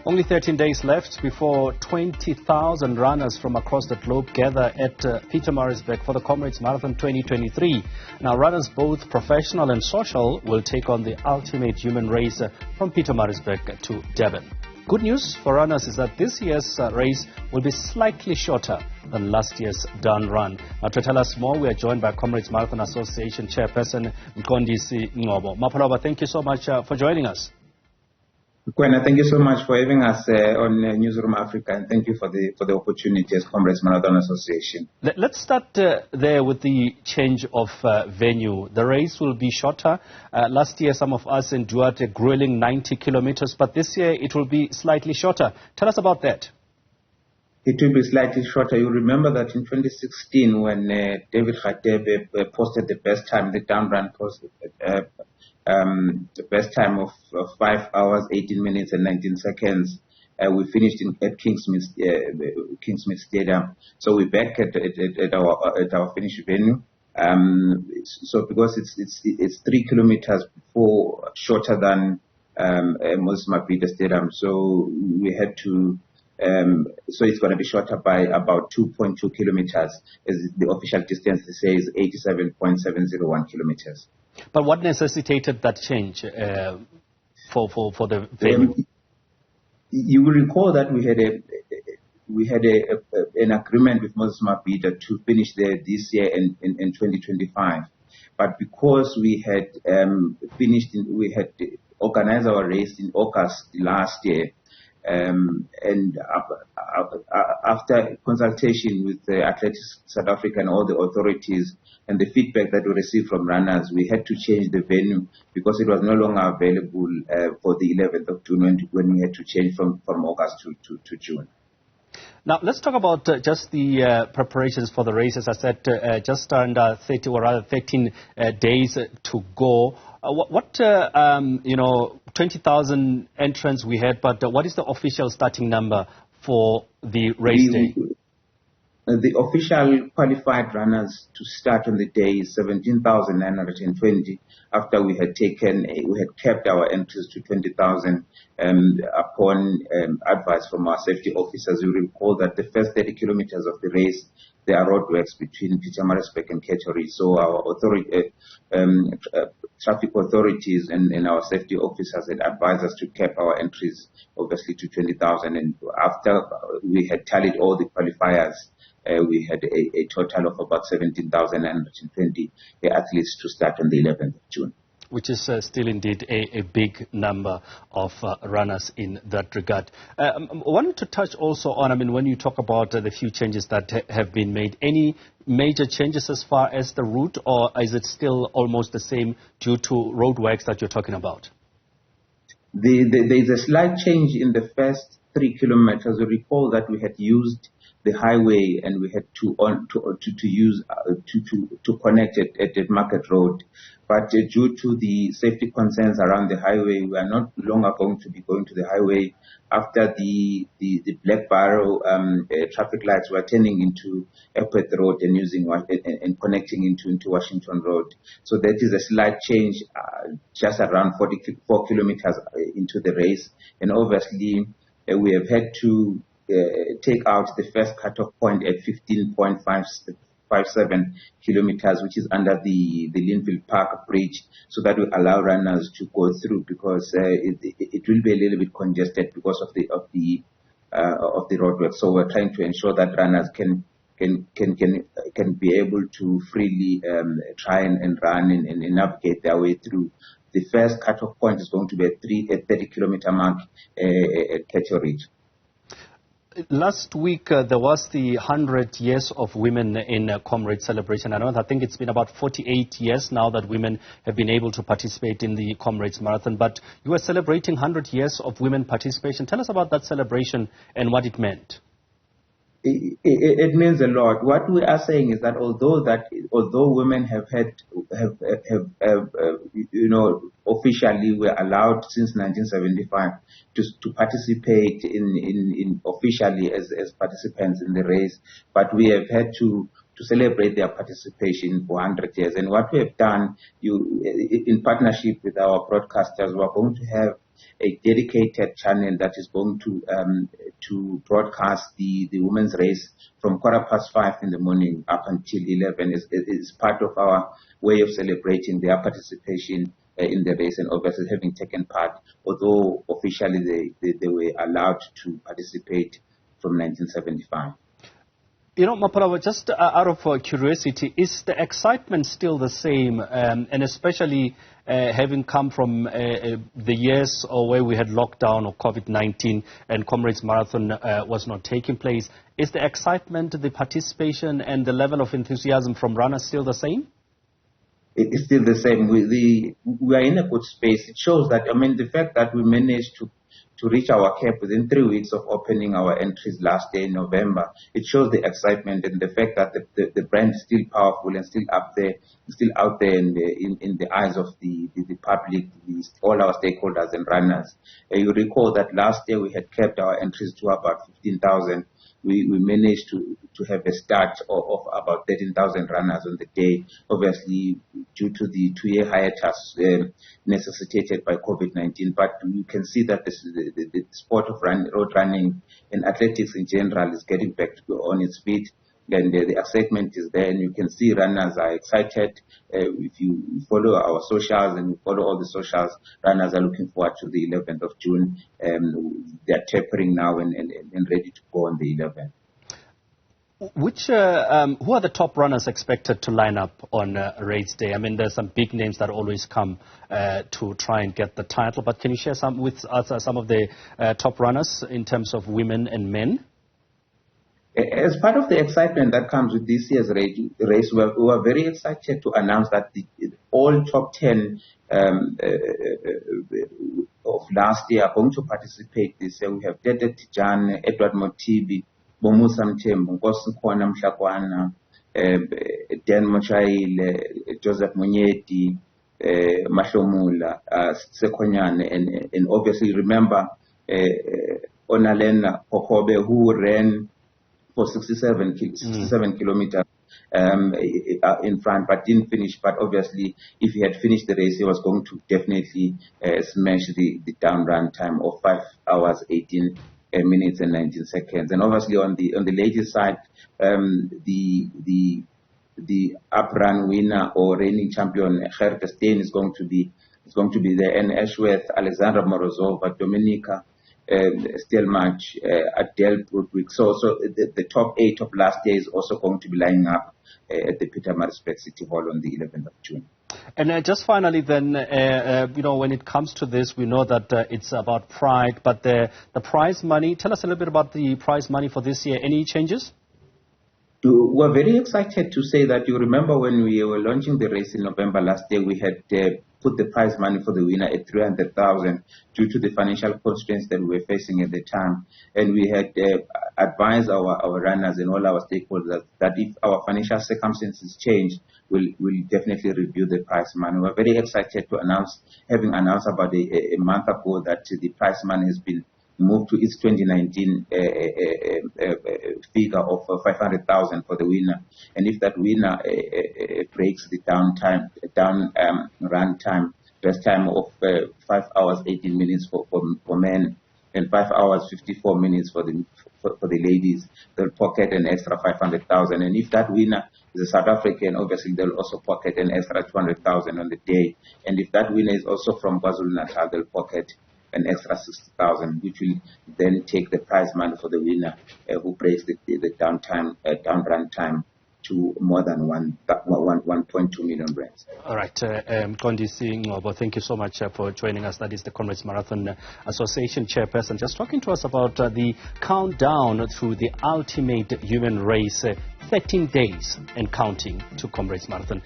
Only 13 days left before 20,000 runners from across the globe gather at Pietermaritzburg for the Comrades Marathon 2023. Now, runners both professional and social will take on the ultimate human race from Pietermaritzburg to Durban. Good news for runners is that this year's race will be slightly shorter than last year's done run. Now, to tell us more, we are joined by Comrades Marathon Association Chairperson Mqondisi Ngcobo. Mapalaba, thank you so much for joining us. Kwena, thank you so much for having us on Newzroom Afrika, and thank you for the opportunity as Comrades Marathon Association. Let's start there with the change of venue. The race will be shorter. Last year, some of us endured a grueling 90 kilometers, but this year it will be slightly shorter. Tell us about that. It will be slightly shorter. You remember that in 2016, when David Radebe posted the best time, the down run posted the best time of 5 hours, 18 minutes and 19 seconds. We finished at Kingsmead Stadium. So we're back at our finish venue. So because it's 3 kilometers shorter than Moses Mabhida Stadium, so we had to. So it's going to be shorter by about 2.2 kilometers, as the official distance says 87.701 kilometers. But what necessitated that change for the venue? You will recall that we had an agreement with Moses Mabhida to finish there this year in 2025. But because we had we had organized our race in August last year. And after consultation with the Athletics South Africa and all the authorities and the feedback that we received from runners, we had to change the venue because it was no longer available for the 11th of June when we had to change from August to June. Now, let's talk about just the preparations for the race. As I said, just under 13 days to go. What 20,000 entrants we had, but what is the official starting number for the race day? The official qualified runners to start on the day is 17,920. After we had kept our entries to 20,000 upon advice from our safety officers. You recall that the first 30 kilometers of the race, there are roadworks between Pietermaritzburg and Ketchori. So our traffic authorities and our safety officers had advised us to cap our entries, obviously, to 20,000. And after we had tallied all the qualifiers, we had a total of about 17,920 athletes to start on the 11th of June. Which is still indeed a big number of runners in that regard. I wanted to touch also on, when you talk about the few changes that have been made, any major changes as far as the route, or is it still almost the same due to roadworks that you're talking about? There is a slight change in the first 3 kilometers. You recall that we had used the highway and we had to connect at Market Road. But due to the safety concerns around the highway, we are not longer going to be going to the highway. After the Black Barrow traffic lights were turning into Airport Road and and connecting into Washington Road. So that is a slight change, just around 44 kilometers into the race. And obviously, we have had to take out the first cutoff point at 15.57 kilometers, which is under the Linville Park Bridge, so that will allow runners to go through, because it will be a little bit congested because of the roadwork. So we're trying to ensure that runners can be able to freely try and run and navigate their way through. The first cutoff point is going to be at 30-kilometer mark at Ketchori. Last week, there was the 100 years of women in Comrades celebration. I think it's been about 48 years now that women have been able to participate in the Comrades Marathon. But you are celebrating 100 years of women participation. Tell us about that celebration and what it meant. It means a lot. What we are saying is that although women have officially were allowed since 1975 to participate in officially as participants in the race, but we have had to celebrate their participation for 100 years. And what we have done, in partnership with our broadcasters, we are going to have a dedicated channel that is going to broadcast the women's race from 5:15 in the morning up until 11. Is part of our way of celebrating their participation in the race and obviously having taken part, although officially they were allowed to participate from 1975. You know, Mapalawa, just out of curiosity, is the excitement still the same? And especially having come from the years where we had lockdown or COVID-19 and Comrades Marathon was not taking place, is the excitement, the participation and the level of enthusiasm from runners still the same? It's still the same. We are in a good space. It shows that, I mean, the fact that we managed to reach our cap within 3 weeks of opening our entries last year in November, it shows the excitement and the fact that the brand is still powerful and still up there, still out there in the eyes of the public, all our stakeholders and runners. You recall that last year we had kept our entries to about 15,000. We managed to have a start of about 13,000 runners on the day, obviously due to the 2-year hiatus necessitated by COVID-19. But you can see that the sport of road running and athletics in general is getting back on its feet. And the excitement is there, and you can see runners are excited. If you follow our socials and you follow all the socials, runners are looking forward to the 11th of June. They're tapering now and ready to go on the 11th. Who are the top runners expected to line up on race day? I mean, there's some big names that always come to try and get the title, but can you share with us some of the top runners in terms of women and men? As part of the excitement that comes with this year's race, we are very excited to announce that all top 10 of last year are going to participate this year. We have Tete Tijan, Edward Motibi, Bomusa Mthembu, Nkosi Mhlakwana, Dan Mochaile, Joseph Munyeti, Mahlomula, Sekonyane, and obviously remember Onalena Kokobe, who ran for 67 kilometers in front, but didn't finish. But obviously, if he had finished the race, he was going to definitely smash the down run time of 5 hours, 18 minutes and 19 seconds. And obviously, on the ladies' side, the up run winner or reigning champion Gerda Steyn is going to be there, and Ashworth, Alexandra Morozova, Dominika Stelmach, Adele Broodwick. So the top 8 of last year is also going to be lining up at the Pietermaritzburg City Hall on the 11th of June. And just finally then, when it comes to this, we know that it's about pride, but the prize money, tell us a little bit about the prize money for this year. Any changes? We're very excited to say that you remember when we were launching the race in November last year, we had put the prize money for the winner at 300,000 due to the financial constraints that we were facing at the time. And we had advised our runners and all our stakeholders that if our financial circumstances change, we'll definitely review the prize money. We're very excited to having announced about a month ago that the prize money has been moved to its 2019 figure of 500,000 for the winner. And if that winner breaks the run time, best time of 5 hours 18 minutes for men and 5 hours 54 minutes for the ladies, they'll pocket an extra 500,000. And if that winner is a South African, obviously they'll also pocket an extra 200,000 on the day. And if that winner is also from KwaZulu-Natal, they'll pocket an extra 60,000, which will then take the prize money for the winner who breaks the down run time to more than 1.2 million rands. All right, Mqondisi Ngcobo, thank you so much for joining us. That is the Comrades Marathon Association chairperson, just talking to us about the countdown to the ultimate human race, 13 days and counting to Comrades Marathon.